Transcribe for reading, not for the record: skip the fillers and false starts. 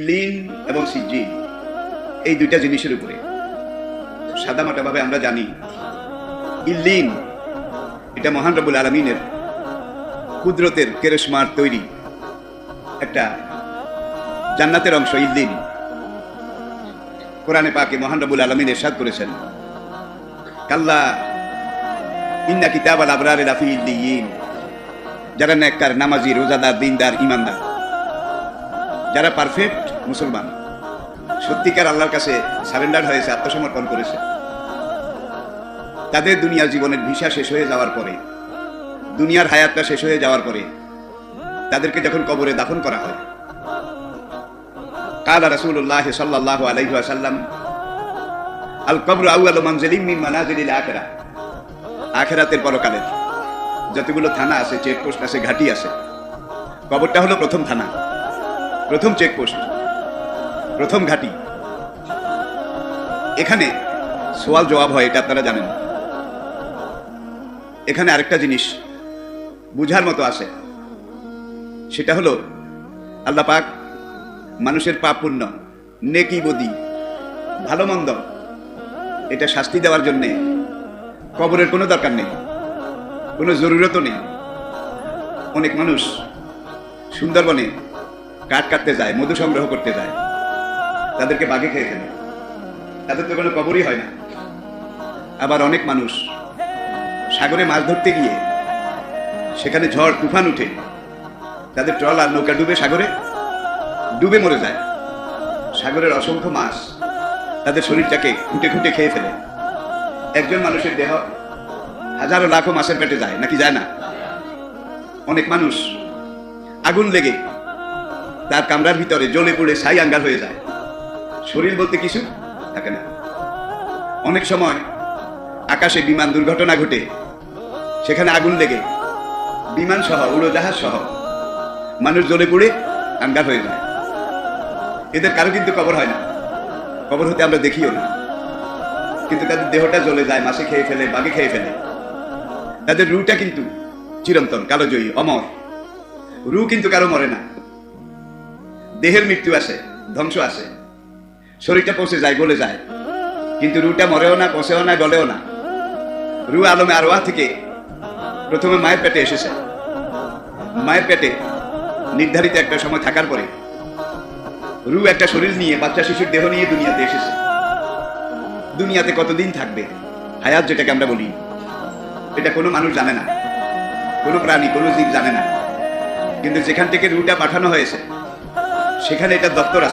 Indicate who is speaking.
Speaker 1: Lin এবং season এই দুইটা জিনিসের উপরে সাদামাটাভাবে আমরা জানি ইল্লিন এটা মহান রব্বুল আলামিনের কুদরতের কেরেশমার তৈরি একটা জান্নাতের অংশ। ইল্লিন কোরআনে পাকে মহান রব্বুল আলামিন ইরশাদ করেছেন, কাল্লা ইন্না কিতাবাল আবরারি লাফি ইল্লিয়িন। যারা নেককার, নামাজি, রোজাদার, দিনদার, ইমানদার, যারা পারফেক্ট মুসলমান, সত্যিকার আল্লাহর কাছে সারেন্ডার হয়েছে, আত্মসমর্পণ করেছে, তাদের দুনিয়ার জীবনের ভিসা শেষ হয়ে যাওয়ার পরে, দুনিয়ার হায়াতটা শেষ হয়ে যাওয়ার পরে তাদেরকে যখন কবরে দাফন করা হয়, কালা রাসূলুল্লাহ সাল্লাল্লাহু আলাইহি ওয়াসাল্লাম, আল কবরু আউয়ালু মানজিলিন মিন মানাজিলিল আখিরাহ। আখিরাতের পরকালের যতগুলো থানা আছে, চেকপোস্ট আছে, ঘাঁটি আছে, কবরটা হলো প্রথম থানা, প্রথম চেকপোস্ট, প্রথম ঘাঁটি। এখানে সওয়াল জবাব হয়, এটা আপনারা জানেন। এখানে আরেকটা জিনিস বুঝার মতো আছে, সেটা হলো আল্লাহ পাক মানুষের পাপ পুণ্য, নেকি বদি, ভালো মন্দ, এটা শাস্তি দেওয়ার জন্যে কবরের কোনো দরকার নেই, কোনো জরুরতও নেই। অনেক মানুষ সুন্দরবনে কাঠ কাটতে যায়, মধু সংগ্রহ করতে যায়, তাদেরকে বাঘে খেয়ে ফেলে, তাদের তো কোনো কবরই হয় না। আবার অনেক মানুষ সাগরে মাছ ধরতে গিয়ে সেখানে ঝড় তুফান উঠে তাদের ট্রল আর নৌকা ডুবে সাগরে ডুবে মরে যায়। সাগরের অসংখ্য মাছ তাদের শরীরটাকে খুঁটে খুঁটে খেয়ে ফেলে। একজন মানুষের দেহ হাজারো লাখো মাছের পেটে যায়, নাকি যায় না? অনেক মানুষ আগুন লেগে তার কামরার ভিতরে জ্বলে পুড়ে ছাই আঙ্গার হয়ে যায়, শরীর বলতে কিছু থাকে না। অনেক সময় আকাশে বিমান দুর্ঘটনা ঘটে, সেখানে আগুন লেগে বিমান সহ, উড়োজাহাজ সহ মানুষ জ্বলে পুড়ে আঙ্গার হয়ে যায়। এদের কারো কিন্তু কবর হয় না, কবর হতে আমরা দেখিও না, কিন্তু তাদের দেহটা জ্বলে যায়, মাছে খেয়ে ফেলে, বাঘে খেয়ে ফেলে। তাদের রুটা কিন্তু চিরন্তন, কালোজয়ী, অমর। রু কিন্তু কারো মরে না। দেহের মৃত্যু আসে, ধ্বংস আসে, শরীরটা পচে যায়, গলে যায়, কিন্তু রুটা মরেও না, পচেও না, গলেও না। রু আলমে আরওয়াহ থেকে প্রথমে মায়ের পেটে এসেছে। মায়ের পেটে নির্ধারিত একটা সময় থাকার পরে রু একটা শরীর নিয়ে, বাচ্চা শিশুর দেহ নিয়ে দুনিয়াতে এসেছে। দুনিয়াতে কতদিন থাকবে, হায়াত যেটাকে আমরা বলি, এটা কোনো মানুষ জানে না, কোনো প্রাণী, কোনো জীব জানে না। কিন্তু যেখান থেকে রুটা পাঠানো হয়েছে সেখানে এটা দপ্তর আছে।